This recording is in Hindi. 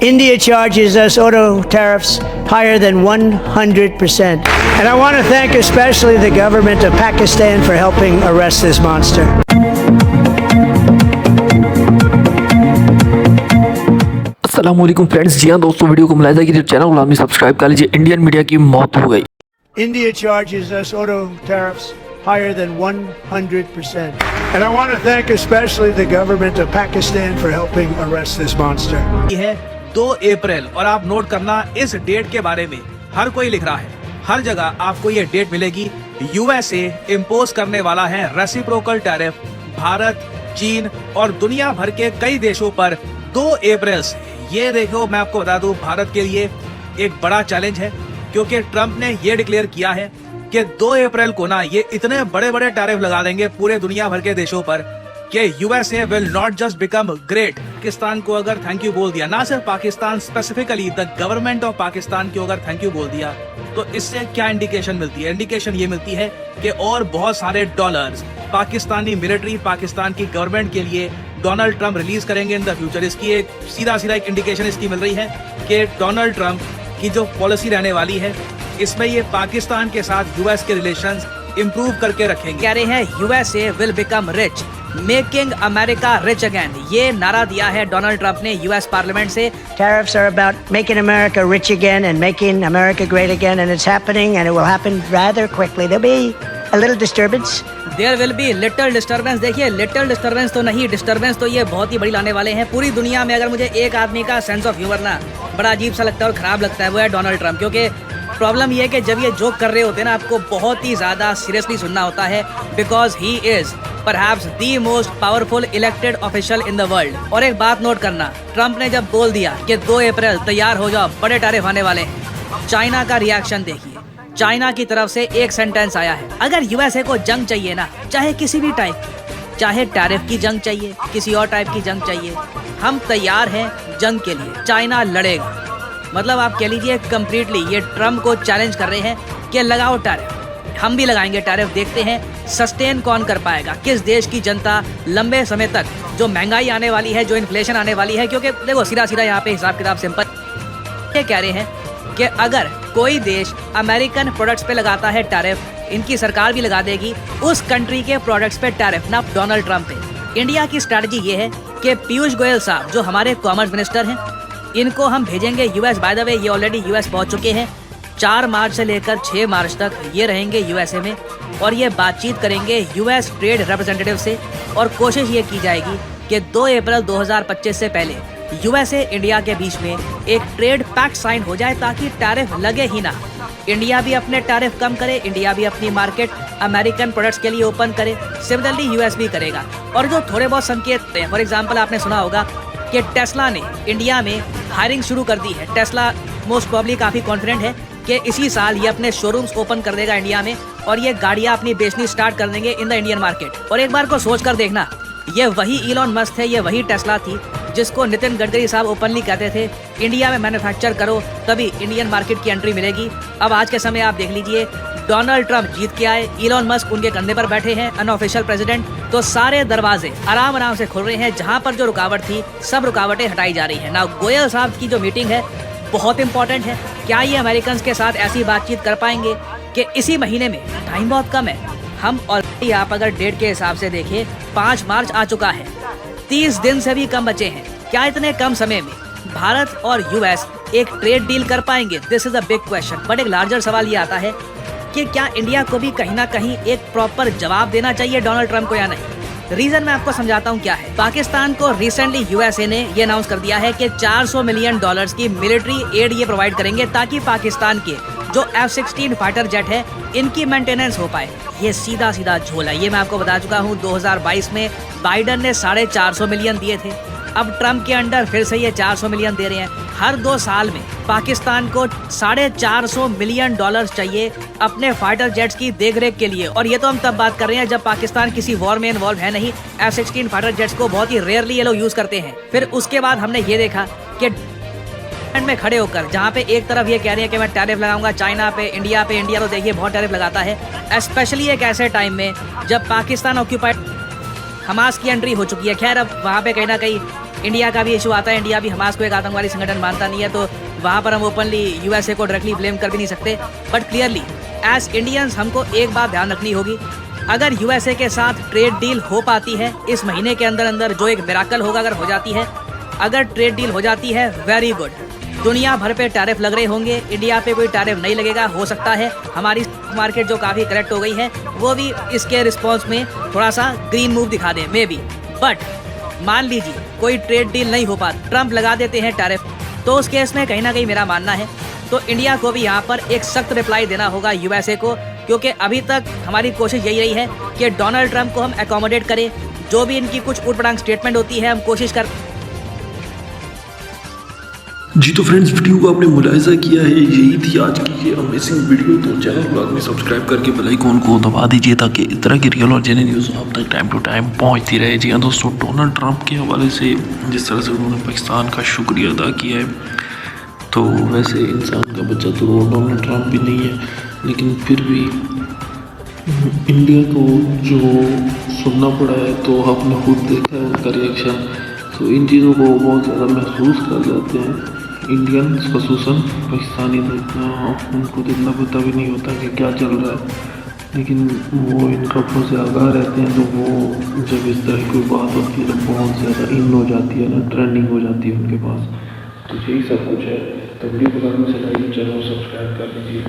India charges us auto tariffs higher than 100%. And I want to thank especially the government of Pakistan for helping arrest this monster. अस्सलामुअलैकुम फ्रेंड्स, जी हाँ दोस्तों, वीडियो को मुलाहिजा कीजिए, चैनल को लाजमी सब्सक्राइब कर लीजिए। इंडियन मीडिया की मौत हो गई। India charges us auto tariffs higher than 100%. And I want to thank especially the government of Pakistan for helping arrest this monster. ये है 2 अप्रैल और आप नोट करना, इस डेट के बारे में हर कोई लिख रहा है, हर जगह आपको ये डेट मिलेगी। यूएसए इम्पोज करने वाला है रेसिप्रोकल टैरिफ भारत, चीन और दुनिया भर के कई देशों पर 2 अप्रैल से। ये देखो, मैं आपको बता दूं, भारत के लिए एक बड़ा चैलेंज है, क्योंकि ट्रंप ने ये डिक्लेयर किया है कि 2 अप्रैल को ना ये इतने बड़े बड़े टैरिफ लगा देंगे पूरे दुनिया भर के देशों पर कि USA will not just become great. Pakistan को अगर थैंक यू बोल दिया, ना सिर्फ Pakistan, specifically the government of Pakistan को अगर थैंक यू बोल दिया, तो इससे क्या इंडिकेशन मिलती है? इंडिकेशन ये मिलती है कि और बहुत सारे डॉलर्स पाकिस्तानी मिलिट्री, पाकिस्तान की गवर्नमेंट के लिए डोनाल्ड ट्रंप रिलीज करेंगे इन द फ्यूचर। इसकी एक सीधा एक इंडिकेशन इसकी मिल रही है कि डोनाल्ड ट्रंप की जो पॉलिसी रहने वाली है, इसमें ये पाकिस्तान के साथ यूएस के रिलेशंस इंप्रूव करके रखेंगे। कह रहे हैं USA will become rich, making America rich again. ये नारा दिया है डोनाल्ड ट्रंप ने यूएस पार्लियामेंट से। Tariffs are about making America rich again and making America great again, and it's happening, and it will happen rather quickly. There'll be a little disturbance. There will be little disturbance। देखिए, लिटिल डिस्टर्बेंस तो नहीं, डिस्टर्बेंस तो ये बहुत ही बड़ी लाने वाले हैं पूरी दुनिया में। अगर मुझे एक आदमी का सेंस ऑफ ह्यूमर ना बड़ा अजीब सा लगता है और खराब लगता है, वो है डोनाल्ड ट्रंप। क्योंकि प्रॉब्लम ये है कि जब ये जोक कर रहे होते हैं ना, आपको बहुत ही ज़्यादा सीरियसली सुनना होता है, because he is perhaps the most powerful elected official in the world. और एक बात नोट करना, ट्रंप ने जब बोल दिया कि 2 अप्रैल तैयार हो जाओ, बड़े टैरिफ आने वाले हैं, चाइना का रिएक्शन देखिए। चाइना की तरफ से एक सेंटेंस आया है, अगर यूएसए को जंग चाहिए ना, चाहे किसी भी टाइप की, चाहे टैरिफ की जंग चाहिए, किसी और टाइप की जंग चाहिए, हम तैयार हैं जंग के लिए, चाइना लड़ेगा। मतलब आप कह लीजिए कंप्लीटली ये ट्रम्प को चैलेंज कर रहे हैं कि लगाओ टैरिफ, हम भी लगाएंगे टैरिफ, देखते हैं सस्टेन कौन कर पाएगा, किस देश की जनता लंबे समय तक जो महंगाई आने वाली है, जो इन्फ्लेशन आने वाली है। क्योंकि देखो, सीधा सीधा यहाँ पे हिसाब किताब सिंपल, ये कह रहे हैं कि अगर कोई देश अमेरिकन प्रोडक्ट्स पे लगाता है टैरिफ, इनकी सरकार भी लगा देगी उस कंट्री के प्रोडक्ट्स पे टैरिफ, ना डोनाल्ड ट्रंप पे। इंडिया की स्ट्रैटेजी ये है कि पीयूष गोयल साहब जो हमारे कॉमर्स मिनिस्टर हैं, इनको हम भेजेंगे यूएस। बाय द वे, ये ऑलरेडी यूएस पहुंच चुके हैं। 4 मार्च से लेकर 6 मार्च तक ये रहेंगे यूएसए में और ये बातचीत करेंगे यूएस ट्रेड रिप्रेजेंटेटिव से। और कोशिश ये की जाएगी कि 2 अप्रैल 2025 से पहले यूएसए इंडिया के बीच में एक ट्रेड पैक्ट साइन हो जाए, ताकि टैरिफ लगे ही ना। इंडिया भी अपने टैरिफ कम करे, इंडिया भी अपनी मार्केट अमेरिकन प्रोडक्ट्स के लिए ओपन करे, सिमिलरली यूएस भी करेगा। और जो थोड़े बहुत संकेत हैं, फॉर एग्जांपल आपने सुना होगा कि टेस्ला ने इंडिया में हायरिंग शुरू कर दी है। टेस्ला मोस्ट प्रॉब्ली काफ़ी कॉन्फिडेंट है कि इसी साल ये अपने शोरूम्स ओपन कर देगा इंडिया में और ये गाड़ियाँ अपनी बेचनी स्टार्ट कर देंगे इन द इंडियन मार्केट। और एक बार को सोच कर देखना, ये वही इलॉन मस्क थे, ये वही टेस्ला थी जिसको नितिन गडकरी साहब ओपनली कहते थे इंडिया में मैन्युफैक्चर करो तभी इंडियन मार्केट की एंट्री मिलेगी। अब आज के समय आप देख लीजिए, डोनाल्ड ट्रंप जीत के आए, इलॉन मस्क उनके कंधे पर बैठे हैं, अनऑफिशियल प्रेसिडेंट, तो सारे दरवाजे आराम आराम से खुल रहे हैं। जहां पर जो रुकावट थी, सब रुकावटें हटाई जा रही हैं। ना गोयल साहब की जो मीटिंग है बहुत इंपॉर्टेंट है। क्या ये अमेरिकन के साथ ऐसी बातचीत कर पाएंगे कि इसी महीने में, टाइम बहुत कम है, हम ऑलरेडी आप अगर डेट के हिसाब से देखें 5 मार्च आ चुका है, 30 दिन से भी कम बचे हैं। क्या इतने कम समय में भारत और यूएस एक ट्रेड डील कर पाएंगे? This is a big question. But एक लार्जर सवाल ये आता है कि क्या इंडिया को भी कहीं ना कहीं एक प्रॉपर जवाब देना चाहिए डोनाल्ड ट्रंप को या नहीं? रीजन मैं आपको समझाता हूँ क्या है। पाकिस्तान को रिसेंटली यूएसए ने ये अनाउंस कर दिया है कि $400 मिलियन की मिलिट्री एड ये प्रोवाइड करेंगे, ताकि पाकिस्तान के जो F-16 फाइटर जेट है इनकी मेंटेनेंस हो पाए। ये सीधा सीधा झोल है, ये मैं आपको बता चुका हूँ। 2022 में बाइडन ने 450 मिलियन दिए थे, अब ट्रंप के अंडर फिर से ये 400 मिलियन दे रहे हैं। हर 2 साल में पाकिस्तान को $450 मिलियन चाहिए अपने फाइटर जेट्स की देखरेख के लिए। और ये तो हम तब बात कर रहे हैं जब पाकिस्तान किसी वॉर में इन्वॉल्व है नहीं। F-16 फाइटर जेट्स को बहुत ही रेयरली ये लोग यूज करते हैं। फिर उसके बाद हमने ये देखा कि में खड़े होकर, जहाँ पे एक तरफ ये कह रहे हैं कि मैं टैरिफ लगाऊंगा चाइना पे, इंडिया तो देखिए बहुत टैरिफ लगाता है, स्पेशली एक ऐसे टाइम में जब पाकिस्तान ऑक्यूपाइड हमास की एंट्री हो चुकी है। खैर अब वहाँ पे कहीं ना कहीं इंडिया का भी इशू आता है, इंडिया भी हमास को एक आतंकवादी संगठन मानता नहीं है, तो वहाँ पर हम ओपनली यूएसए को डायरेक्टली ब्लेम कर भी नहीं सकते। बट क्लियरली एज इंडियंस हमको एक बात ध्यान रखनी होगी, अगर यूएसए के साथ ट्रेड डील हो पाती है इस महीने के अंदर अंदर, जो एक मिराकल होगा अगर हो जाती है, अगर ट्रेड डील हो जाती है वेरी गुड, दुनिया भर पे टैरिफ लग रहे होंगे, इंडिया पे कोई टैरिफ नहीं लगेगा। हो सकता है हमारी मार्केट जो काफ़ी करेक्ट हो गई है वो भी इसके रिस्पॉन्स में थोड़ा सा ग्रीन मूव दिखा दे मे बी। बट मान लीजिए कोई ट्रेड डील नहीं हो पाती, ट्रम्प लगा देते हैं टैरिफ, तो उस केस में कहीं ना कहीं मेरा मानना है तो इंडिया को भी यहाँ पर एक सख्त रिप्लाई देना होगा यूएसए को, क्योंकि अभी तक हमारी कोशिश यही रही है कि डोनाल्ड ट्रम्प को हम एकोमोडेट करें, जो भी इनकी कुछ उटपटांग स्टेटमेंट होती है हम कोशिश कर। जी तो फ्रेंड्स, वीडियो को आपने मुलाहिजा किया है, यही थी आज की ये अमेजिंग वीडियो। तो चैनल को आदमी सब्सक्राइब करके बेल आइकन को दबा दीजिए ताकि इस तरह की रियल और जेन्युइन न्यूज़ आप तक टाइम टू टाइम पहुंचती रहे। जी हाँ दोस्तों, डोनाल्ड ट्रंप के हवाले से जिस तरह से उन्होंने पाकिस्तान का शुक्रिया अदा किया है, तो वैसे इंसान का बच्चा तो डोनाल्ड ट्रंप भी नहीं है, लेकिन फिर भी इंडिया को जो सुनना पड़ा है तो आपने खुद देखा है उनका रिएक्शन। तो इन चीज़ों को बहुत ज़्यादा महसूस कर जाते हैं इंडियंस, खसूसन पाकिस्तानी, तो इतना उनको तो इतना पता भी नहीं होता कि क्या चल रहा है, लेकिन वो इन खबरों से आगाह रहते हैं। तो वो जब इस तरह की बात होती है तो बहुत ज़्यादा इन हो जाती है ना, ट्रेंडिंग हो जाती है उनके पास। तो यही सब कुछ है। तो वीडियो को करने से लाइक, चैनल सब्सक्राइब कर दीजिए।